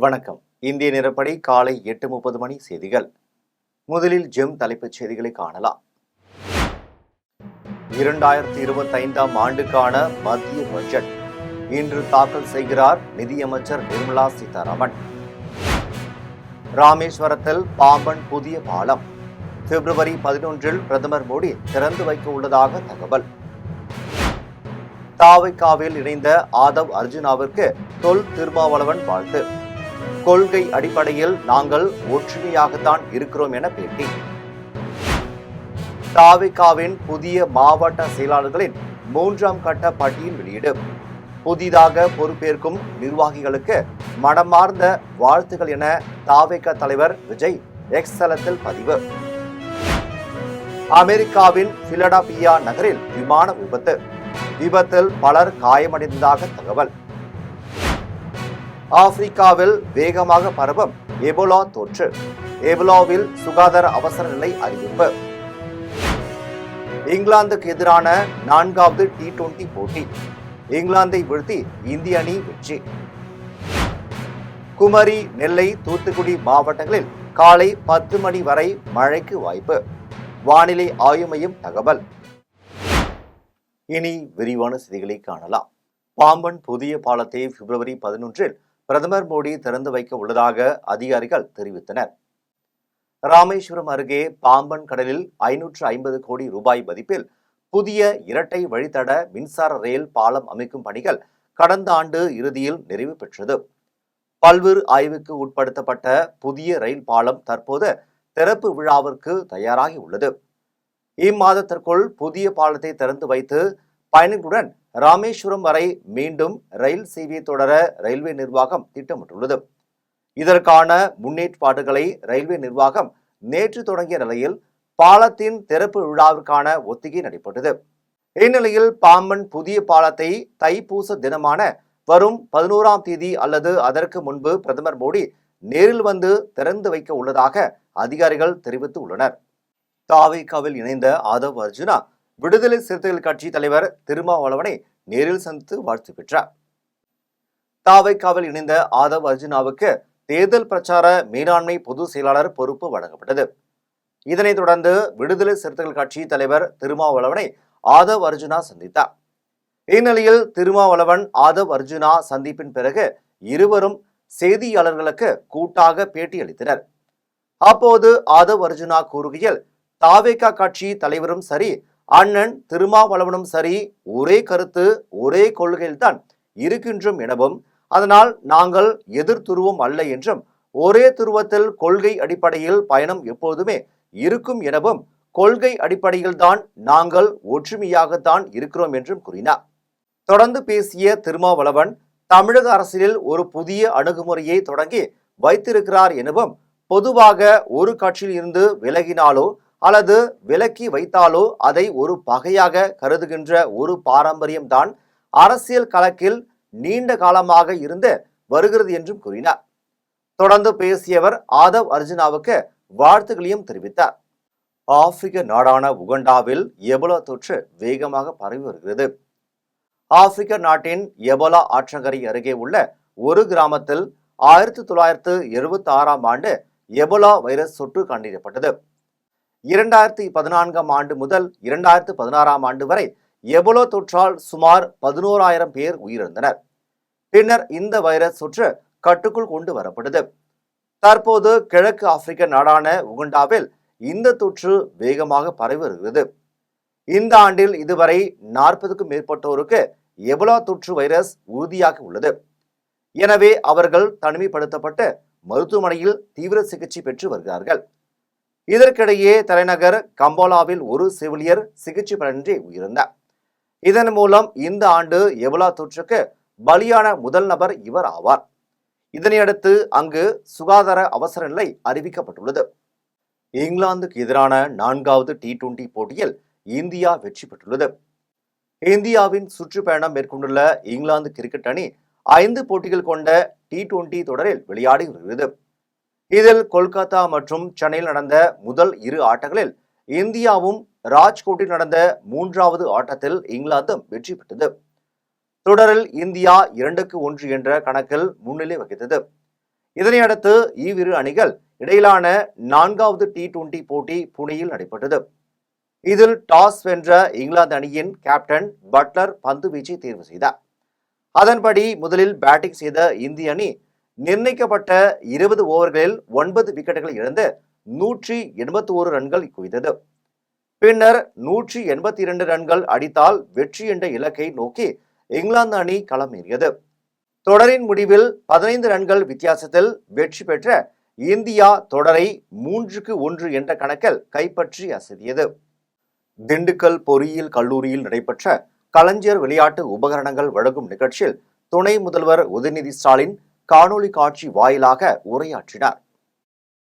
வணக்கம். இந்திய நேரப்படி காலை 8:30 மணி செய்திகள். முதலில் ஜெம் தலைப்புச் செய்திகளை காணலாம். 2025ஆம் ஆண்டுக்கான மத்திய பட்ஜெட் இன்று தாக்கல் செய்கிறார் நிதியமைச்சர் நிர்மலா சீதாராமன். ராமேஸ்வரத்தில் பாம்பன் புதிய பாலம் பிப்ரவரி 11இல் பிரதமர் மோடி திறந்து வைக்க உள்ளதாக தகவல். தாவைக்காவில் இணைந்த ஆதவ் அர்ஜுனாவிற்கு தொல் திருமாவளவன் வாழ்த்து. கொள்கை அடிப்படையில் நாங்கள் ஒற்றுமையாகத்தான் இருக்கிறோம் என பேட்டி. தாவைக்காவின் புதிய மாவட்ட செயலாளர்களின் 3ஆம் கட்ட பட்டியல் வெளியீடு. புதிதாக பொறுப்பேற்கும் நிர்வாகிகளுக்கு மனமார்ந்த வாழ்த்துக்கள் என தாவைக்கா தலைவர் விஜய் எக்ஸ் தளத்தில் பதிவு. அமெரிக்காவின் பிலடெல்பியா நகரில் விமான விபத்து. விபத்தில் பலர் காயமடைந்ததாக தகவல். ஆப்பிரிக்காவில் வேகமாக பரவும் எபோலா தொற்று. எபோலாவில் சுகாதார அவசர நிலை அறிவிப்பு. இங்கிலாந்துக்கு எதிரான 4வது T20 போட்டி. இங்கிலாந்தை வீழ்த்தி இந்திய அணி வெற்றி. குமரி, நெல்லை, தூத்துக்குடி மாவட்டங்களில் காலை 10 மணி வரை மழைக்கு வாய்ப்பு. வானிலை ஆய்வு மையம் தகவல். இனி விரிவான செய்திகளை காணலாம். பாம்பன் புதிய பாலத்தை பிப்ரவரி 11இல் பிரதமர் மோடி திறந்து வைக்க உள்ளதாக அதிகாரிகள் தெரிவித்தனர். ராமேஸ்வரம் அருகே பாம்பன் கடலில் 550 கோடி ரூபாய் மதிப்பில் புதிய இரட்டை வழித்தட மின்சார ரயில் பாலம் அமைக்கும் பணிகள் கடந்த ஆண்டு இறுதியில் நிறைவு பெற்றது. பல்வேறு ஆய்வுக்கு உட்படுத்தப்பட்ட புதிய ரயில் பாலம் தற்போது திறப்பு விழாவிற்கு தயாராகி உள்ளது. இம்மாதத்திற்குள் புதிய பாலத்தை திறந்து வைத்து பயணிகளுடன் ராமேஸ்வரம் வரை மீண்டும் ரயில் சேவையை தொடர ரயில்வே நிர்வாகம் திட்டமிட்டுள்ளது. இதற்கான முன்னேற்பாடுகளை ரயில்வே நிர்வாகம் நேற்று தொடங்கிய நிலையில் பாலத்தின் திறப்பு விழாவிற்கான ஒத்திகை நடைபெற்றது. இந்நிலையில் பாம்பன் புதிய பாலத்தை தைப்பூச தினமான வரும் 11ஆம் தேதி அல்லது அதற்கு முன்பு பிரதமர் மோடி நேரில் வந்து திறந்து வைக்க உள்ளதாக அதிகாரிகள் தெரிவித்து உள்ளனர். தாவேகாவில் இணைந்த ஆதவ் அர்ஜுனா விடுதலை சிறுத்தைகள் கட்சி தலைவர் திருமாவளவனை நேரில் சந்தித்து வாழ்த்து பெற்றார். தாவேகாவில் இணைந்த ஆதவ் அர்ஜுனாவுக்கு தேர்தல் பிரச்சார மேலாண்மை பொதுச் செயலாளர் பொறுப்பு வழங்கப்பட்டது. இதனைத் தொடர்ந்து விடுதலை சிறுத்தைகள் கட்சி தலைவர் திருமாவளவனை ஆதவ் அர்ஜுனா சந்தித்தார். இந்நிலையில் திருமாவளவன் ஆதவ் அர்ஜுனா சந்திப்பின் பிறகு இருவரும் செய்தியாளர்களுக்கு கூட்டாக பேட்டி அளித்தனர். அப்போது ஆதவ் அர்ஜுனா கூறுகையில், தாவேகா கட்சி தலைவரும் சரி, அண்ணன் திருமாவளவனும் சரி, ஒரே கருத்து ஒரே கொள்கையில்தான் இருக்கின்றோம் எனவும், அதனால் நாங்கள் எதிர் துருவம் அல்ல என்றும், ஒரே துருவத்தில் கொள்கை அடிப்படையில் பயணம் எப்போதுமே இருக்கும் எனவும், கொள்கை அடிப்படையில் தான் நாங்கள் ஒற்றுமையாகத்தான் இருக்கிறோம் என்றும் கூறினார். தொடர்ந்து பேசிய திருமாவளவன் தமிழக அரசியலில் ஒரு புதிய அணுகுமுறையை தொடங்கி வைத்திருக்கிறார் எனவும், பொதுவாக ஒரு கட்சியில் இருந்து விலகினாலோ அல்லது விலக்கி வைத்தாலோ அதை ஒரு பகையாக கருதுகின்ற ஒரு பாரம்பரியம் தான் அரசியல் களத்தில் நீண்ட காலமாக இருந்து வருகிறது என்றும் கூறினார். தொடர்ந்து பேசியவர் ஆதவ் அர்ஜுனாவுக்கு வாழ்த்துக்களையும் தெரிவித்தார். ஆப்பிரிக்க நாடான உகண்டாவில் எபோலா தொற்று வேகமாக பரவி வருகிறது. ஆப்பிரிக்க நாட்டின் எபோலா ஆற்றங்கரை அருகே உள்ள ஒரு கிராமத்தில் 1976ஆம் ஆண்டு எபோலா வைரஸ் தொற்று கண்டறியப்பட்டது. 2014ஆம் ஆண்டு முதல் 2016ஆம் ஆண்டு வரை எபோலா தொற்றால் சுமார் 11,000 பேர் உயிரிழந்தனர். பின்னர் இந்த வைரஸ் தொற்று கட்டுக்குள் கொண்டு வரப்பட்டது. தற்போது கிழக்கு ஆப்பிரிக்க நாடான உகண்டாவில் இந்த தொற்று வேகமாக பரவி வருகிறது. இந்த ஆண்டில் இதுவரை 40க்கும் மேற்பட்டோருக்கு எபோலா தொற்று வைரஸ் உறுதியாக உள்ளது. எனவே அவர்கள் தனிமைப்படுத்தப்பட்டு மருத்துவமனையில் தீவிர சிகிச்சை பெற்று வருகிறார்கள். இதற்கிடையே தலைநகர் கம்போலாவில் ஒரு செவிலியர் சிகிச்சை பலனின்றி உயிரிழந்தார். இதன் மூலம் இந்த ஆண்டு எபோலா தொற்றுக்கு பலியான முதல் நபர் இவர் ஆவார். இதனையடுத்து அங்கு சுகாதார அவசர நிலை அறிவிக்கப்பட்டுள்ளது. இங்கிலாந்துக்கு எதிரான 4வது T20 போட்டியில் இந்தியா வெற்றி பெற்றுள்ளது. இந்தியாவின் சுற்றுப்பயணம் மேற்கொண்டுள்ள இங்கிலாந்து கிரிக்கெட் அணி 5 போட்டிகள் கொண்ட T20 தொடரில் விளையாடி வருகிறது. இதில் கொல்கத்தா மற்றும் சென்னையில் நடந்த முதல் 2 ஆட்டங்களில் இந்தியாவும், ராஜ்கோட்டில் நடந்த 3வது ஆட்டத்தில் இங்கிலாந்தும் வெற்றி பெற்றது. தொடரில் இந்தியா 2-1 என்ற கணக்கில் முன்னிலை வகித்தது. இதனையடுத்து இவ்விரு அணிகள் இடையிலான 4வது T20 போட்டி புனேயில் நடைபெற்றது. இதில் டாஸ் வென்ற இங்கிலாந்து அணியின் கேப்டன் பட்லர் பந்து வீச்சை தேர்வு செய்தார். அதன்படி முதலில் பேட்டிங் செய்த இந்திய அணி நிர்ணயிக்கப்பட்ட 20 ஓவர்களில் 9 விக்கெட்டுகளை இழந்து 181 ரன்கள் குவித்தது. பின்னர் 182 ரன்கள் அடித்தால் வெற்றி என்ற இலக்கை நோக்கி இங்கிலாந்து அணி களமேறியது. தொடரின் முடிவில் 15 ரன்கள் வித்தியாசத்தில் வெற்றி பெற்ற இந்தியா தொடரை 3-1 என்ற கணக்கில் கைப்பற்றி அசத்தியது. திண்டுக்கல் பொறியியல் கல்லூரியில் நடைபெற்ற கலைஞர் விளையாட்டு உபகரணங்கள் வழங்கும் நிகழ்ச்சியில் துணை முதல்வர் உதயநிதி ஸ்டாலின் காணொலி காட்சி வாயிலாக உரையாற்றினார்.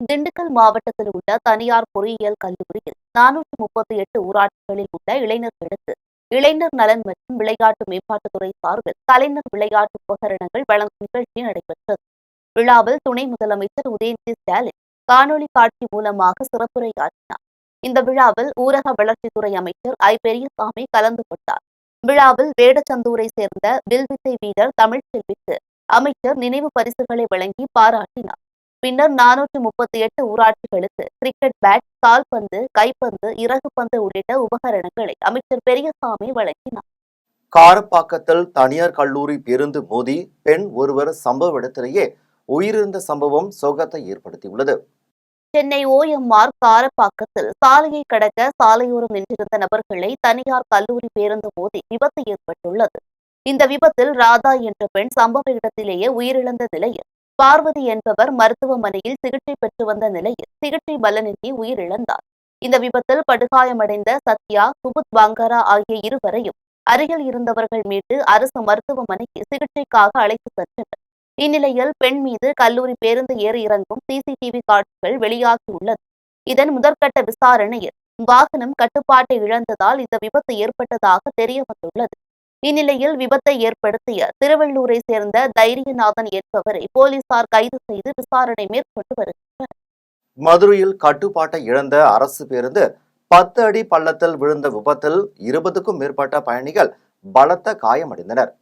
திண்டுக்கல் மாவட்டத்தில் உள்ள தனியார் பொறியியல் கல்லூரியில் 438 ஊராட்சிகளில் உள்ள இளைஞர்களுக்கு இளைஞர் நலன் மற்றும் விளையாட்டு மேம்பாட்டுத்துறை சார்பில் கலைஞர் விளையாட்டு உபகரணங்கள் வழங்கும் நிகழ்ச்சி நடைபெற்றது. விழாவில் துணை முதலமைச்சர் உதயநிதி ஸ்டாலின் காணொலி காட்சி மூலமாக சிறப்புரையாற்றினார். இந்த விழாவில் ஊரக வளர்ச்சித்துறை அமைச்சர் பெரியசாமி கலந்து கொண்டார். விழாவில் வேடச்சந்தூரை சேர்ந்த வில்வித்தை வீரர் தமிழ்ச்செல்விக்கு அமைச்சர் நினைவு பரிசுகளை வழங்கி பாராட்டினார். பின்னர் 438 ஊராட்சிகளுக்கு கிரிக்கெட் பேட், கால்பந்து, கைப்பந்து, இறகுப்பந்து உள்ளிட்ட உபகரணங்களை அமைச்சர் பெரியசாமி வழங்கினார். காரப்பாக்கத்தில் தனியார் கல்லூரி பேருந்து மோதி பெண் ஒருவர் சம்பவ இடத்திலேயே உயிரிழந்த சம்பவம் சோகத்தை ஏற்படுத்தியுள்ளது. சென்னை OMR காரப்பாக்கத்தில் சாலையை கடக்க சாலையோரம் நின்றிருந்த நபர்களை தனியார் கல்லூரி பேருந்து மோதி விபத்து ஏற்பட்டுள்ளது. இந்த விபத்தில் ராதா என்ற பெண் சம்பவ இடத்திலேயே உயிரிழந்த நிலையில் பார்வதி என்பவர் மருத்துவமனையில் சிகிச்சை பெற்று வந்த நிலையில் சிகிச்சை பலனின்றி உயிரிழந்தார். இந்த விபத்தில் படுகாயமடைந்த சத்யா, சுபுத் பாங்கரா ஆகிய இருவரையும் அருகில் இருந்தவர்கள் மீட்டு அரசு மருத்துவமனைக்கு சிகிச்சைக்காக அழைத்து சென்றனர். இந்நிலையில் பெண் மீது கல்லூரி பேருந்து ஏறி இறங்கும் CCTV காட்சிகள் வெளியாகியுள்ளது. இதன் முதற்கட்ட விசாரணையில் வாகனம் கட்டுப்பாட்டை இழந்ததால் இந்த விபத்து ஏற்பட்டதாக தெரியவந்துள்ளது. இந்நிலையில் விபத்தை ஏற்படுத்திய திருவள்ளூரை சேர்ந்த தைரியநாதன் என்பவரை போலீசார் கைது செய்து விசாரணை மேற்கொண்டு வருகின்றனர். மதுரையில் கட்டுப்பாட்டை இழந்த அரசு பேருந்து 10 அடி பள்ளத்தில் விழுந்த விபத்தில் 20க்கும் மேற்பட்ட பயணிகள் பலத்த காயமடைந்தனர்.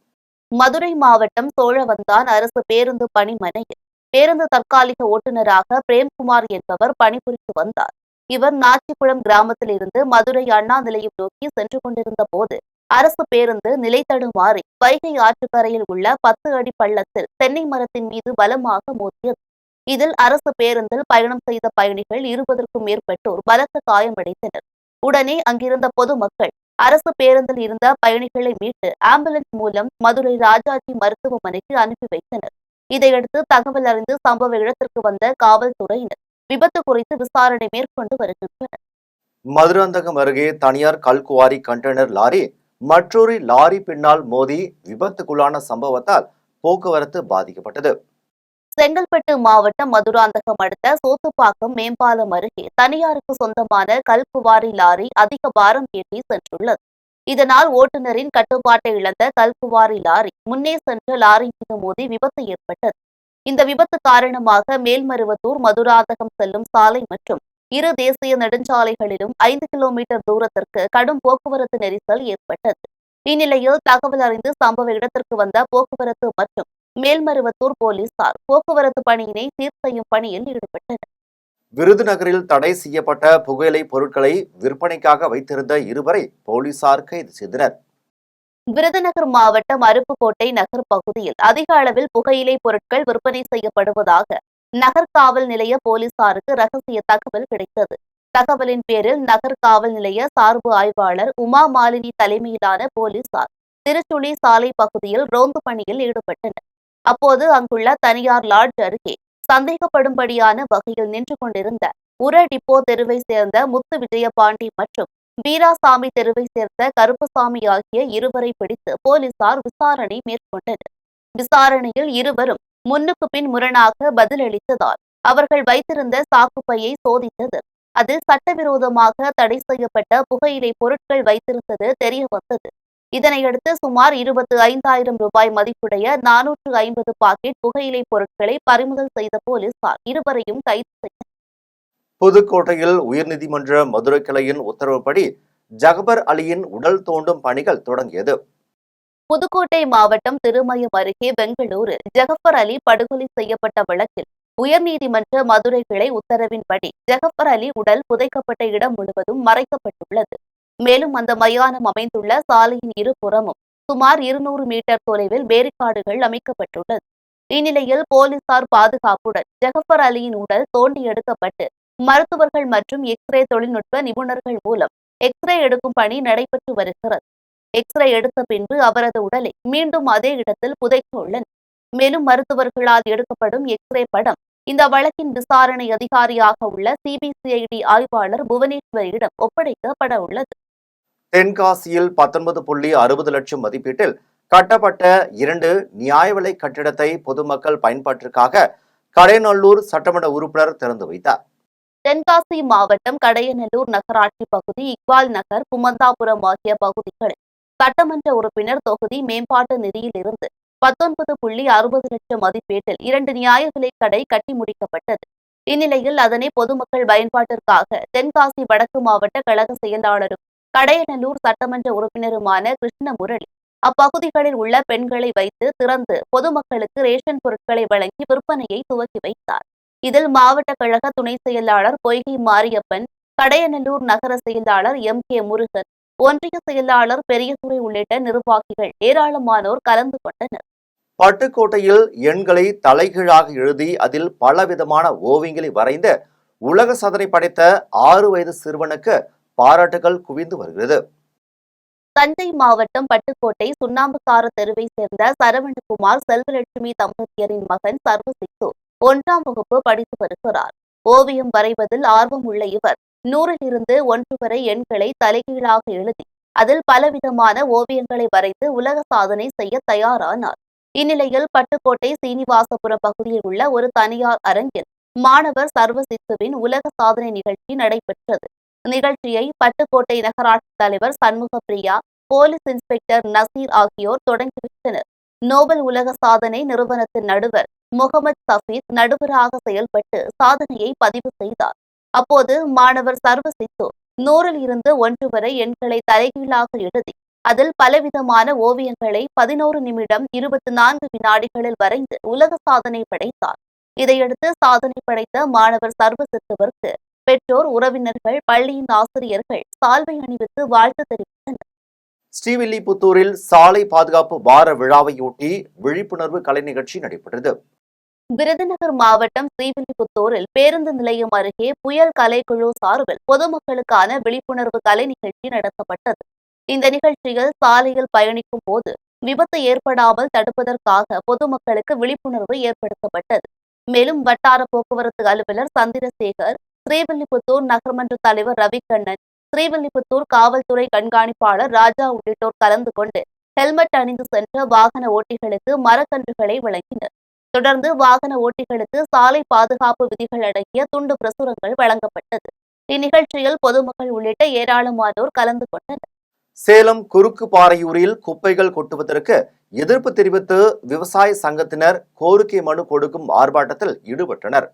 மதுரை மாவட்டம் சோழவந்தான் அரசு பேருந்து பணிமனையில் பேருந்து தற்காலிக ஓட்டுநராக பிரேம்குமார் என்பவர் பணிபுரிந்து வந்தார். இவர் நாச்சிக்குளம் கிராமத்தில் இருந்து மதுரை அண்ணா நிலையம் நோக்கி சென்று கொண்டிருந்த போது அரசு பேருந்து நிலை தடுமாறி வைகை ஆற்றுக்கரையில் உள்ள 10 அடி பள்ளத்தில் தென்னை மரத்தின் மீது பலமாக மோதியது. இதில் அரசு பேருந்தில் பயணம் செய்த பயணிகள் 20க்கும் மேற்பட்டோர் பலத்த காயமடைந்தனர். உடனே அங்கிருந்த பொதுமக்கள் அரசு பேருந்தில் இருந்த பயணிகளை மீட்டு ஆம்புலன்ஸ் மூலம் மதுரை ராஜாஜி மருத்துவமனைக்கு அனுப்பி வைத்தனர். இதையடுத்து தகவல் அறிந்து சம்பவ இடத்திற்கு வந்த காவல்துறையினர் விபத்து குறித்து விசாரணை மேற்கொண்டு வருகின்றனர். மதுராந்தகம் அருகே தனியார் கல்குவாரி கண்டெய்னர் லாரி மற்றொரு லாரி பின்னால் மோதி விபத்துக்குள்ளான சம்பவத்தால் போக்குவரத்து பாதிக்கப்பட்டது. செங்கல்பட்டு மாவட்டம் மதுராந்தகம் அடுத்த சோத்துப்பாக்கம் மேம்பாலம் அருகே தனியாருக்கு சொந்தமான கல்குவாரி லாரி அதிக பாரம் ஏற்றி சென்றுள்ளது. இதனால் ஓட்டுநரின் கட்டுப்பாட்டை இழந்த கல்குவாரி லாரி முன்னே சென்ற லாரி மீது மோதி விபத்து ஏற்பட்டது. இந்த விபத்து காரணமாக மேல்மருவத்தூர் மதுராந்தகம் செல்லும் சாலை மற்றும் இரு தேசிய நெடுஞ்சாலைகளிலும் 5 கிலோமீட்டர் தூரத்திற்கு கடும் போக்குவரத்து நெரிசல் ஏற்பட்டது. இந்நிலையில் தகவல் அறிந்து சம்பவ இடத்திற்கு வந்த போக்குவரத்து மற்றும் மேல்மருவத்தூர் போலீசார் போக்குவரத்து பணியினை சீர் செய்யும் பணியில் ஈடுபட்டனர். விருதுநகரில் தடை செய்யப்பட்ட புகையிலை பொருட்களை விற்பனைக்காக வைத்திருந்த இருவரை போலீசார் கைது செய்தனர். விருதுநகர் மாவட்டம் அருப்புக்கோட்டை நகர் பகுதியில் அதிக அளவில் புகையிலை பொருட்கள் விற்பனை செய்யப்படுவதாக நகர் காவல் நிலைய போலீசாருக்கு ரகசிய தகவல் கிடைத்தது. தகவலின் பேரில் நகர் காவல் நிலைய சார்பு ஆய்வாளர் உமா மாலினி தலைமையிலான போலீசார் திருச்சுழி சாலை பகுதியில் ரோந்து பணியில் ஈடுபட்டனர். அப்போது அங்குள்ள தனியார் லாட்ஜ் அருகே சந்தேகப்படும்படியான வகையில் நின்று கொண்டிருந்த உர டிப்போ தெருவை சேர்ந்த முத்து விஜயபாண்டி மற்றும் வீராசாமி தெருவை சேர்ந்த கருப்பசாமி ஆகிய இருவரை பிடித்து போலீசார் விசாரணை மேற்கொண்டனர். விசாரணையில் இருவரும் முன்னுக்கு பின் முரணாக பதிலளித்ததால் அவர்கள் வைத்திருந்த சாக்குப்பையை சோதித்தது. அதில் சட்டவிரோதமாக தடை செய்யப்பட்ட புகையிலை பொருட்கள் வைத்திருந்தது தெரியவந்தது. இதனையடுத்து சுமார் 25,000 ரூபாய் மதிப்புடைய 450 பாக்கெட் புகையிலை பொருட்களை பறிமுதல் செய்த போலீசார் இருவரையும் கைது செய்தனர். புதுக்கோட்டையில் உயர்நீதிமன்ற மதுரை கிளையின் உத்தரவுப்படி ஜகபர் அலியின் உடல் தோண்டும் பணிகள் தொடங்கியது. புதுக்கோட்டை மாவட்டம் திருமயம் அருகே பெங்களூரு ஜகபர் அலி படுகொலை செய்யப்பட்ட வழக்கில் உயர்நீதிமன்ற மதுரை கிளை உத்தரவின்படி ஜகபர் அலி உடல் புதைக்கப்பட்ட இடம் முழுவதும் மறைக்கப்பட்டுள்ளது. மேலும் அந்த மயானம் அமைந்துள்ள சாலையின் இருபுறமும் சுமார் 200 மீட்டர் தொலைவில் பேரிகார்டுகள் அமைக்கப்பட்டுள்ளது. இந்நிலையில் போலீசார் பாதுகாப்புடன் ஜகபர் அலியின் உடல் தோண்டி எடுக்கப்பட்டு மருத்துவர்கள் மற்றும் எக்ஸ்ரே தொழில்நுட்ப நிபுணர்கள் மூலம் எக்ஸ்ரே எடுக்கும் பணி நடைபெற்று வருகிறது. எக்ஸ்ரே எடுத்த பின்பு அவரது உடலை மீண்டும் அதே இடத்தில் புதைக்க உள்ளனர். மேலும் மருத்துவர்களால் எடுக்கப்படும் எக்ஸ்ரே படம் இந்த வழக்கின் விசாரணை அதிகாரியாக உள்ள சிபிசிஐடி ஆய்வாளர் புவனேஸ்வரியிடம் ஒப்படைக்கப்பட உள்ளது. தென்காசியில் 19.60 லட்சம் மதிப்பீட்டில் கட்டப்பட்ட 2 நியாய விலை கட்டிடத்தை பொதுமக்கள் பயன்பாட்டிற்காக கடையநல்லூர் சட்டமன்ற உறுப்பினர் திறந்து வைத்தார். தென்காசி மாவட்டம் கடையநல்லூர் நகராட்சி பகுதி, இக்பால் நகர், குமந்தாபுரம் ஆகிய பகுதிகளில் சட்டமன்ற உறுப்பினர் தொகுதி மேம்பாட்டு நிதியில் இருந்து 19.60 லட்சம் மதிப்பீட்டில் 2 நியாய விலை கடை கட்டி முடிக்கப்பட்டது. இந்நிலையில் அதனை பொதுமக்கள் பயன்பாட்டிற்காக தென்காசி வடக்கு மாவட்ட கழக செயலாளரும் கடையநல்லூர் சட்டமன்ற உறுப்பினருமான கிருஷ்ணமுரளி அப்பகுதிகளில் உள்ள பெண்களை வைத்து திறந்து பொதுமக்களுக்கு ரேஷன் பொருட்களை வழங்கி விற்பனையை துவக்கி வைத்தார். இதில் மாவட்ட கழக துணை செயலாளர் பொய்கை மாரியப்பன், கடையநல்லூர் நகர செயலாளர் MK முருகன், ஒன்றிய செயலாளர் பெரியதுரை உள்ளிட்ட நிர்வாகிகள் ஏராளமானோர் கலந்து கொண்டனர். பட்டுக்கோட்டையில் எண்களை தலைகீழாக எழுதி அதில் பலவிதமான ஓவியங்களை வரைந்து உலக சாதனை படைத்த 6 வயது சிறுவனுக்கு பாராட்டுகள் குவிந்து வருகிறது. தஞ்சை மாவட்டம் பட்டுக்கோட்டை சுண்ணாம்புக்கார தெருவை சேர்ந்த சரவணகுமார் செல்வலட்சுமி தம்பதியரின் மகன் சர்வசித்து 1ஆம் வகுப்பு படித்து வருகிறார். ஓவியம் வரைவதில் ஆர்வம் உள்ள இவர் 100 இருந்து 1 வரை எண்களை தலைகீழாக எழுதி அதில் பலவிதமான ஓவியங்களை வரைந்து உலக சாதனை செய்ய தயாரானார். இந்நிலையில் பட்டுக்கோட்டை சீனிவாசபுரம் பகுதியில் உள்ள ஒரு தனியார் அரங்கில் மாணவர் சர்வசித்துவின் உலக சாதனை நிகழ்ச்சி நடைபெற்றது. நிகழ்ச்சியை பட்டுக்கோட்டை நகராட்சி தலைவர் சண்முகப்பிரியா, போலீஸ் இன்ஸ்பெக்டர் நசீர் ஆகியோர் தொடங்கி வைத்தனர். நோபல் உலக சாதனை நிறுவனத்தின் நடுவர் முகமது சஃபீத் நடுவராக செயல்பட்டு சாதனையை பதிவு செய்தார். அப்போது மாணவர் சர்வசித்து 100 இருந்து 1 வரை எண்களை தலைகீழாக எழுதி அதில் பலவிதமான ஓவியங்களை 11 நிமிடம் 24 வினாடிகளில் வரைந்து உலக சாதனை படைத்தார். இதையடுத்து சாதனை படைத்த மாணவர் சர்வசித்துவிற்கு பெற்றோர், உறவினர்கள், பள்ளியின் ஆசிரியர்கள் சால்வை அணிவித்து வாழ்த்து தெரிவித்தனர். ஸ்ரீவில்லிபுத்தூரில் சாலை பாதுகாப்பு வார விழாவையொட்டி விழிப்புணர்வு கலை நிகழ்ச்சி நடைபெற்றது. விருதுநகர் மாவட்டம் ஸ்ரீவில்லிபுத்தூரில் பேருந்து நிலையம் அருகே புயல் கலைக்குழு சார்பில் பொதுமக்களுக்கான விழிப்புணர்வு கலை நிகழ்ச்சி நடத்தப்பட்டது. இந்த நிகழ்ச்சியில் சாலையில் பயணிக்கும் போது விபத்து ஏற்படாமல் தடுப்பதற்காக பொதுமக்களுக்கு விழிப்புணர்வு ஏற்படுத்தப்பட்டது. மேலும் வட்டார போக்குவரத்து அலுவலர் சந்திரசேகர், ஸ்ரீவில்லிபுத்தூர் நகர்மன்ற தலைவர் ரவிக்கண்ணன், ஸ்ரீவில்லிபுத்தூர் காவல்துறை கண்காணிப்பாளர் ராஜா உள்ளிட்டோர் கலந்து கொண்டு ஹெல்மெட் அணிந்து சென்ற வாகன ஓட்டிகளுக்கு மரக்கன்றுகளை வழங்கினர். தொடர்ந்து வாகன ஓட்டிகளுக்கு சாலை பாதுகாப்பு விதிகள் அடங்கிய துண்டு பிரசுரங்கள் வழங்கப்பட்டது. இந்நிகழ்ச்சியில் பொதுமக்கள் உள்ளிட்ட ஏராளமானோர் கலந்து கொண்டனர். சேலம் குறுக்கு பாறையூரில் குப்பைகள் கொட்டுவதற்கு எதிர்ப்பு தெரிவித்து விவசாய சங்கத்தினர் கோரிக்கை மனு கொடுக்கும் ஆர்ப்பாட்டத்தில் ஈடுபட்டனர்.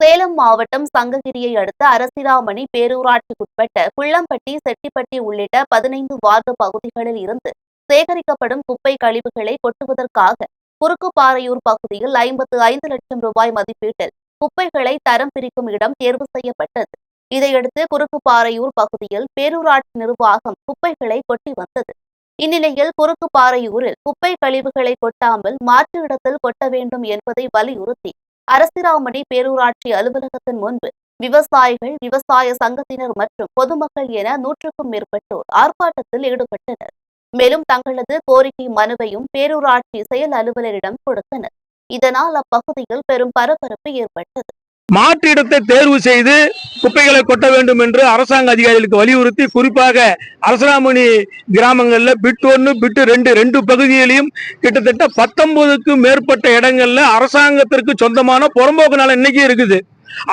சேலம் மாவட்டம் சங்ககிரியை அடுத்த அரசிராமணி பேரூராட்சிக்குட்பட்ட குள்ளம்பட்டி, செட்டிப்பட்டி உள்ளிட்ட 15 வார்டு பகுதிகளில் இருந்து சேகரிக்கப்படும் குப்பை கழிவுகளை கொட்டுவதற்காக குறுக்குப்பாறையூர் பகுதியில் 55 லட்சம் ரூபாய் மதிப்பீட்டில் குப்பைகளை தரம் பிரிக்கும் இடம் தேர்வு செய்யப்பட்டது. இதையடுத்து குறுக்குப்பாறையூர் பகுதியில் பேரூராட்சி நிர்வாகம் குப்பைகளை கொட்டி வந்தது. இந்நிலையில் குறுக்குப்பாறையூரில் குப்பை கழிவுகளை கொட்டாமல் மாற்று இடத்தில் கொட்ட வேண்டும் என்பதை வலியுறுத்தி அரசிராமணி பேரூராட்சி அலுவலகத்தின் முன்பு விவசாயிகள், விவசாய சங்கத்தினர் மற்றும் பொதுமக்கள் என 100க்கும் மேற்பட்டோர் ஆர்ப்பாட்டத்தில் ஈடுபட்டனர். மேலும் தங்களது கோரிக்கை மனுவையும் பேரூராட்சி செயல் அலுவலரிடம் கொடுத்தனர். இதனால் அப்பகுதியில் பெரும் பரபரப்பு ஏற்பட்டது. மாற்று இடத்தை தேர்வு செய்து குப்பைகளை கொட்ட வேண்டும் என்று அரசாங்க அதிகாரிகளுக்கு வலியுறுத்தி, குறிப்பாக அரசராமணி கிராமங்கள்ல பிட் 1, பிட் 2 பகுதிகளிலும் கிட்டத்தட்ட 19க்கும் மேற்பட்ட இடங்கள்ல அரசாங்கத்திற்கு சொந்தமான புறம்போக்கு நிலம் இன்னைக்கு இருக்குது.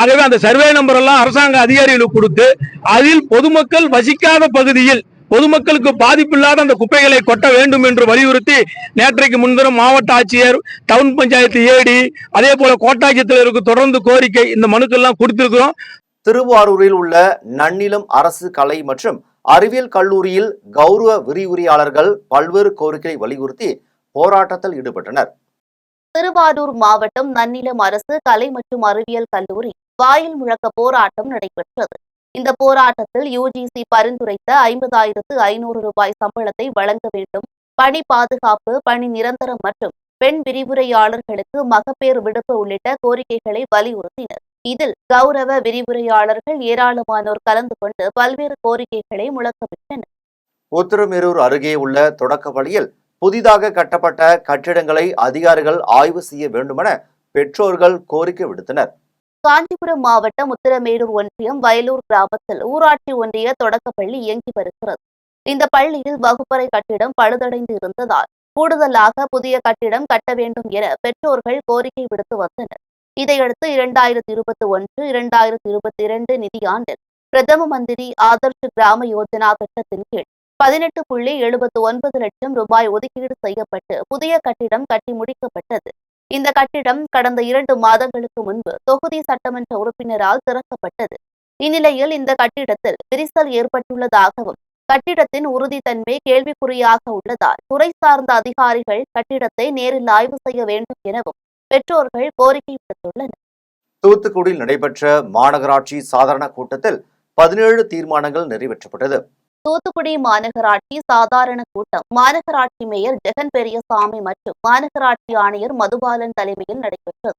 ஆகவே அந்த சர்வே நம்பர் எல்லாம் அரசாங்க அதிகாரிகளுக்கு கொடுத்து அதில் பொதுமக்கள் வசிக்காத பகுதியில் பொதுமக்களுக்கு பாதிப்பில்லாத அந்த குப்பைகளை கொட்ட வேண்டும் என்று வலியுறுத்தி நேற்றைக்கு முன்தினம் மாவட்ட ஆட்சியர், டவுன் பஞ்சாயத்து ஏடி, அதே போல கோட்டாட்சியர்களுக்கு தொடர்ந்து கோரிக்கை இந்த மனுக்கெல்லாம் கொடுத்திருக்கிறோம். திருவாரூரில் உள்ள நன்னிலம் அரசு கலை மற்றும் அறிவியல் கல்லூரியில் கௌரவ விரிவுரையாளர்கள் பல்வேறு கோரிக்கைகளை வலியுறுத்தி போராட்டத்தில் ஈடுபட்டனர். திருவாரூர் மாவட்டம் நன்னிலம் அரசு கலை மற்றும் அறிவியல் கல்லூரி வாயில் முழக்க போராட்டம் நடைபெற்றது. இந்த போராட்டத்தில் யுஜிசி பரிந்துரைத்த 50,500 ரூபாய் சம்பளத்தை வழங்க வேண்டும், பணி பாதுகாப்பு, பணி நிரந்தரம் மற்றும் பெண் விரிவுரையாளர்களுக்கு மகப்பேறு விடுப்பு உள்ளிட்ட கோரிக்கைகளை வலியுறுத்தினர். இதில் கௌரவ விரிவுரையாளர்கள் ஏராளமானோர் கலந்து கொண்டு பல்வேறு கோரிக்கைகளை முழக்கமிட்டனர். உத்திரமேரூர் அருகே உள்ள தொடக்கப்பள்ளியில் புதிதாக கட்டப்பட்ட கட்டிடங்களை அதிகாரிகள் ஆய்வு செய்ய வேண்டுமென பெற்றோர்கள் கோரிக்கை விடுத்தனர். காஞ்சிபுரம் மாவட்டம் உத்திரமேரூர் ஒன்றியம் வயலூர் கிராமத்தில் ஊராட்சி ஒன்றிய தொடக்கப்பள்ளி இயங்கி வருகிறது. இந்த பள்ளியில் வகுப்பறை கட்டிடம் பழுதடைந்து இருந்ததால் கூடுதலாக புதிய கட்டிடம் கட்ட வேண்டும் என பெற்றோர்கள் கோரிக்கை விடுத்து வந்தனர். இதையடுத்து 2021-2022 நிதியாண்டில் பிரதம மந்திரி ஆதர்ஷ் கிராம யோஜனா திட்டத்தின் கீழ் 18.79 லட்சம் ரூபாய் ஒதுக்கீடு செய்யப்பட்டு புதிய கட்டிடம் கட்டி முடிக்கப்பட்டது. இந்த கட்டிடம் கடந்த 2 மாதங்களுக்கு முன்பு தொகுதி சட்டமன்ற உறுப்பினரால் திறக்கப்பட்டது. இந்நிலையில் இந்த கட்டிடத்தில் விரிசல் ஏற்பட்டுள்ளதாகவும் கட்டிடத்தின் உறுதித்தன்மை கேள்விக்குறியாக உள்ளதால் துறை சார்ந்த அதிகாரிகள் கட்டிடத்தை நேரில் ஆய்வு செய்ய வேண்டும் எனவும் பெற்றோர்கள் கோரிக்கை விடுத்துள்ளனர். தூத்துக்குடியில் நடைபெற்ற மாநகராட்சி சாதாரண கூட்டத்தில் 17 தீர்மானங்கள் நிறைவேற்றப்பட்டது. தூத்துக்குடி மாநகராட்சி சாதாரண கூட்டம் மாநகராட்சி மேயர் ஜெகன் பெரியசாமி மற்றும் மாநகராட்சி ஆணையர் மதுபாலன் தலைமையில் நடைபெற்றது.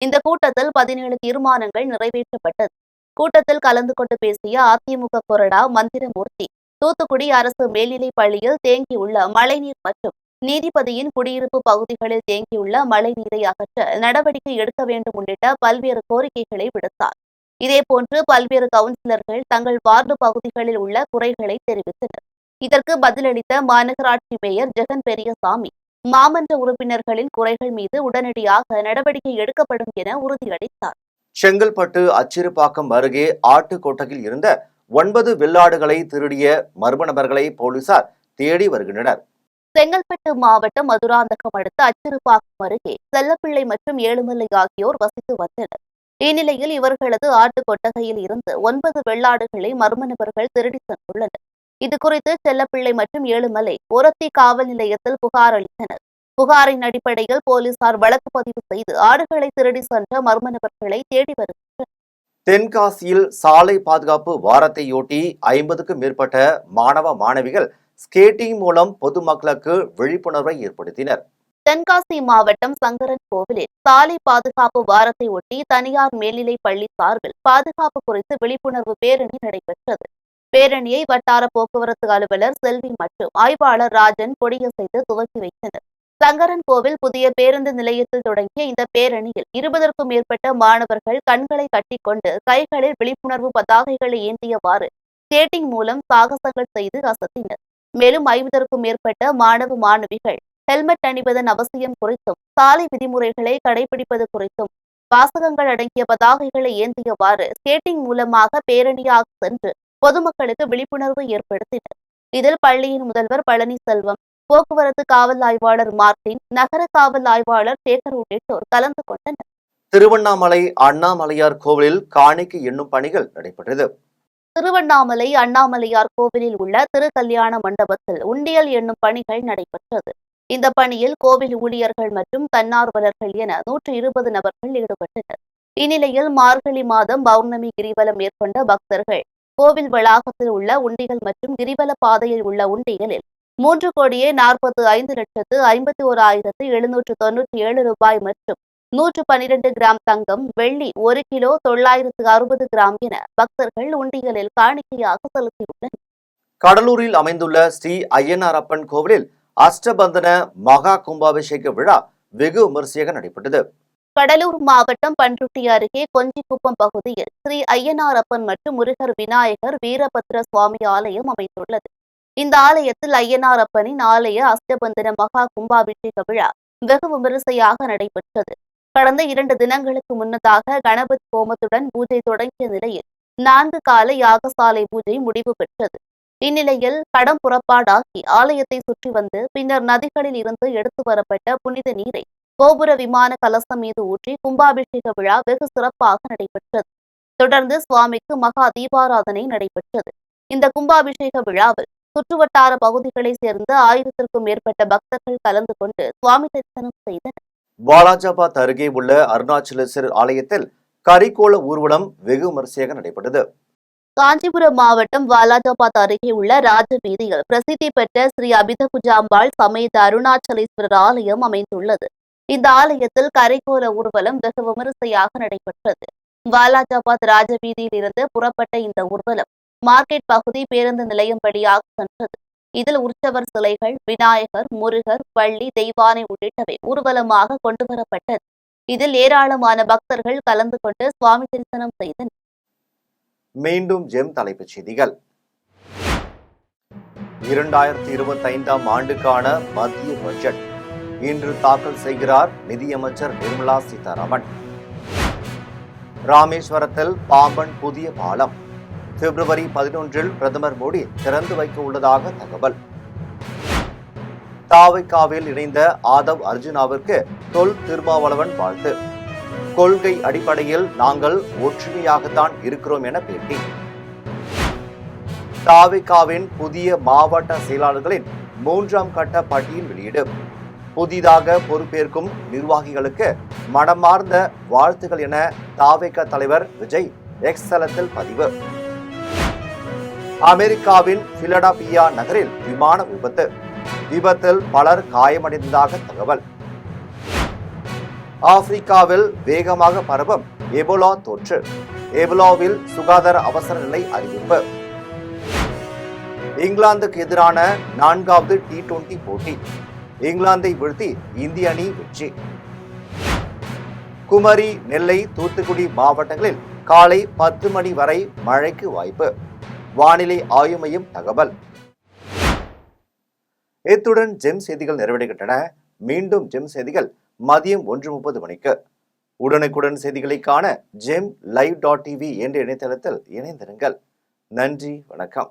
இந்த கூட்டத்தில் 17 தீர்மானங்கள் நிறைவேற்றப்பட்டது. கூட்டத்தில் கலந்து கொண்டு பேசிய அதிமுக கொறடா மந்திரமூர்த்தி, தூத்துக்குடி அரசு மேல்நிலைப் பள்ளியில் தேங்கியுள்ள மழைநீர் மற்றும் நீதிபதியின் குடியிருப்பு பகுதிகளில் தேங்கியுள்ள மழைநீரை அகற்ற நடவடிக்கை எடுக்க வேண்டும் உள்ளிட்ட பல்வேறு கோரிக்கைகளை விடுத்தார். இதேபோன்று பல்வேறு கவுன்சிலர்கள் தங்கள் வார்டு பகுதிகளில் உள்ள குறைகளை தெரிவித்தனர். இதற்கு பதிலளித்த மாநகராட்சி மேயர் ஜெகன் பெரியசாமி, மாமன்ற உறுப்பினர்களின் குறைகள் மீது உடனடியாக நடவடிக்கை எடுக்கப்படும் என உறுதியளித்தார். செங்கல்பட்டு அச்சிறுபாக்கம் அருகே ஆட்டுக்கொட்டகையில் இருந்த 9 வெள்ளாடுகளை திருடிய மர்ம நபர்களை போலீசார் தேடி வருகின்றனர். செங்கல்பட்டு மாவட்டம் மதுராந்தகம் அடுத்த அச்சிறுபாக்கம் அருகே செல்லப்பிள்ளை மற்றும் ஏழுமலை ஆகியோர் வசித்து வந்தனர். இந்நிலையில் இவர்களது ஆட்டு கொட்டகையில் இருந்து 9 வெள்ளாடுகளை மர்ம நபர்கள் திருடி சென்றுள்ளனர். இதுகுறித்து செல்லப்பிள்ளை மற்றும் ஏழுமலை ஒரத்தி காவல் நிலையத்தில் புகார் அளித்தனர். புகாரின் அடிப்படையில் போலீசார் வழக்கு பதிவு செய்து ஆடுகளை திருடி சென்ற மர்ம நபர்களை தேடி வருகின்றனர். தென்காசியில் சாலை பாதுகாப்பு வாரத்தையொட்டி 50க்கும் மேற்பட்ட மாணவ மாணவிகள் ஸ்கேட்டிங் மூலம் பொதுமக்களுக்கு விழிப்புணர்வை ஏற்படுத்தினர். தென்காசி மாவட்டம் சங்கரன் கோவிலில் சாலை பாதுகாப்பு வாரத்தை ஒட்டி தனியார் மேல்நிலைப் பள்ளி சார்பில் பாதுகாப்பு குறித்து விழிப்புணர்வு பேரணி நடைபெற்றது. பேரணியை வட்டார போக்குவரத்து அலுவலர் செல்வி மற்றும் ஆய்வாளர் ராஜன் கொடியசைத்து துவக்கி வைத்தனர். சங்கரன் கோவில் புதிய பேருந்து நிலையத்தில் தொடங்கிய இந்த பேரணியில் 20க்கும் மேற்பட்ட மாணவர்கள் கண்களை கட்டிக்கொண்டு கைகளில் விழிப்புணர்வு பதாகைகளை ஏந்தியவாறு ஸ்கேட்டிங் மூலம் சாகசங்கள் செய்து அசத்தினர். மேலும் 50க்கும் மேற்பட்ட மாணவ மாணவிகள் ஹெல்மெட் அணிவதன் அவசியம் குறித்தும் சாலை விதிமுறைகளை கடைபிடிப்பது குறித்தும் வாசகங்கள் அடங்கிய பதாகைகளை ஏந்தியவாறு ஸ்கேட்டிங் மூலமாக பேரணியாக சென்று பொதுமக்களுக்கு விழிப்புணர்வு ஏற்படுத்தினர். இதில் பள்ளியின் முதல்வர் பழனிசெல்வம், போக்குவரத்து காவல் ஆய்வாளர் மார்டின், நகர காவல் ஆய்வாளர் சேகர் உள்ளிட்டோர் கலந்து கொண்டனர். திருவண்ணாமலை அண்ணாமலையார் கோவிலில் காணிக்கை எண்ணும் பணிகள் நடைபெற்றது. திருவண்ணாமலை அண்ணாமலையார் கோவிலில் உள்ள திருக்கல்யாண மண்டபத்தில் உண்டியல் எண்ணும் பணிகள் நடைபெற்றது. இந்த பணியில் கோவில் ஊழியர்கள் மற்றும் தன்னார்வலர்கள் என 120 நபர்கள் ஈடுபட்டனர். இந்நிலையில் மார்கழி மாதம் பௌர்ணமி கிரிவலம் மேற்கொண்ட பக்தர்கள் கோவில் வளாகத்தில் உள்ள உண்டிகள் மற்றும் கிரிவல பாதையில் உள்ள உண்டிகளில் 3,40,51,51,797 ரூபாய் மற்றும் 112 கிராம் தங்கம், வெள்ளி 1 கிலோ 960 கிராம் என பக்தர்கள் உண்டிகளில் காணிக்கையாக செலுத்தியுள்ளனர். கடலூரில் அமைந்துள்ள ஸ்ரீ ஐயனாரப்பன் கோவிலில் அஷ்டபந்தன மகா கும்பாபிஷேக விழா வெகு விமரிசையாக நடைபெற்றது. கடலூர் மாவட்டம் பன்ருட்டி அருகே கொஞ்சிக்குப்பம் பகுதியில் ஸ்ரீ ஐயனாரப்பன் மற்றும் முருகர் விநாயகர் வீரபத்ர சுவாமி ஆலயம் அமைந்துள்ளது. இந்த ஆலயத்தில் ஐயனாரப்பனின் ஆலய அஷ்டபந்தன மகா கும்பாபிஷேக விழா வெகு விமரிசையாக நடைபெற்றது. கடந்த 2 தினங்களுக்கு முன்னதாக கணபதி ஹோமத்துடன் பூஜை தொடங்கிய நிலையில் 4 கால யாகசாலை பூஜை முடிவு பெற்றது. இந்நிலையில் கடம் புறப்பாடாகி ஆலயத்தை சுற்றி வந்து பின்னர் நதிகளில் இருந்து எடுத்து வரப்பட்ட புனித நீரை கோபுர விமான கலசம் மீது ஊற்றி கும்பாபிஷேக விழா வெகு சிறப்பாக நடைபெற்றது. தொடர்ந்து சுவாமிக்கு மகா தீபாராதனை நடைபெற்றது. இந்த கும்பாபிஷேக விழாவில் சுற்றுவட்டார பகுதிகளைச் சேர்ந்த 1000க்கும் மேற்பட்ட பக்தர்கள் கலந்து கொண்டு சுவாமி தரிசனம் செய்தனர். வாலாஜாபாத் அருகே உள்ள அருணாச்சலேஸ்வரர் ஆலயத்தில் கரிகோள ஊர்வலம் வெகு விமரிசையாக நடைபெற்றது. காஞ்சிபுரம் மாவட்டம் வாலாஜாபாத் அருகே உள்ள ராஜவீதியில் பிரசித்தி பெற்ற ஸ்ரீ அபிதகுஜாம்பாள் சமேத அருணாச்சலேஸ்வரர் ஆலயம் அமைந்துள்ளது. இந்த ஆலயத்தில் கரிகோள ஊர்வலம் வெகு விமரிசையாக நடைபெற்றது. வாலாஜாபாத் ராஜவீதியில் இருந்து புறப்பட்ட இந்த ஊர்வலம் மார்க்கெட் பகுதி பேருந்து நிலையம் வழியாக சென்றது. இதில் உற்சவர் சிலைகள், விநாயகர், முருகர், வள்ளி, தெய்வானை உள்ளிட்டவை ஊர்வலமாக கொண்டுவரப்பட்டது. இதில் ஏராளமான பக்தர்கள் கலந்து கொண்டு சுவாமி தரிசனம் செய்தனர். மீண்டும் ஜெம் தலைப்புச் செய்திகள். 2025ஆம் ஆண்டுக்கான மத்திய பட்ஜெட் இன்று தாக்கல் செய்கிறார் நிதியமைச்சர் நிர்மலா சீதாராமன். ராமேஸ்வரத்தில் பாம்பன் புதிய பாலம் பிப்ரவரி 11இல் பிரதமர் மோடி திறந்து வைக்க உள்ளதாக தகவல். தாவைக்காவில் இணைந்த ஆதவ் அர்ஜுனாவிற்கு தொல் திருமாவளவன் வாழ்த்து. கொள்கை அடிப்படையில் நாங்கள் ஒற்றுமையாகத்தான் இருக்கிறோம் என பேட்டி. தாவைக்காவின் புதிய மாவட்ட செயலாளர்களின் 3ஆம் கட்ட பட்டியல் வெளியீடு. புதிதாக பொறுப்பேற்கும் நிர்வாகிகளுக்கு மனமார்ந்த வாழ்த்துக்கள் என தாவைக்கா தலைவர் விஜய் எக்ஸ் தளத்தில் பதிவு. அமெரிக்காவின் பிலடெல்பியா நகரில் விமான விபத்து. விபத்தில் பலர் காயமடைந்ததாக தகவல். ஆப்பிரிக்காவில் வேகமாக பரவும் எபோலா தொற்று. எபோலாவில் சுகாதார அவசர நிலை அறிவிப்பு. இங்கிலாந்துக்கு எதிரான 4வது T20 போட்டி. இங்கிலாந்தை வீழ்த்தி இந்திய அணி வெற்றி. குமரி, நெல்லை, தூத்துக்குடி மாவட்டங்களில் காலை 10 மணி வரை மழைக்கு வாய்ப்பு. வானிலை ஆய்வு மையம் தகவல். இத்துடன் ஜெம் செய்திகள் நிறைவடைகின்றன. மீண்டும் ஜெம் செய்திகள் மதியம் 1:30 மணிக்கு. உடனுக்குடன் செய்திகளை காண GemLive.tv என்ற இணையதளத்தில் இணைந்திருங்கள். நன்றி, வணக்கம்.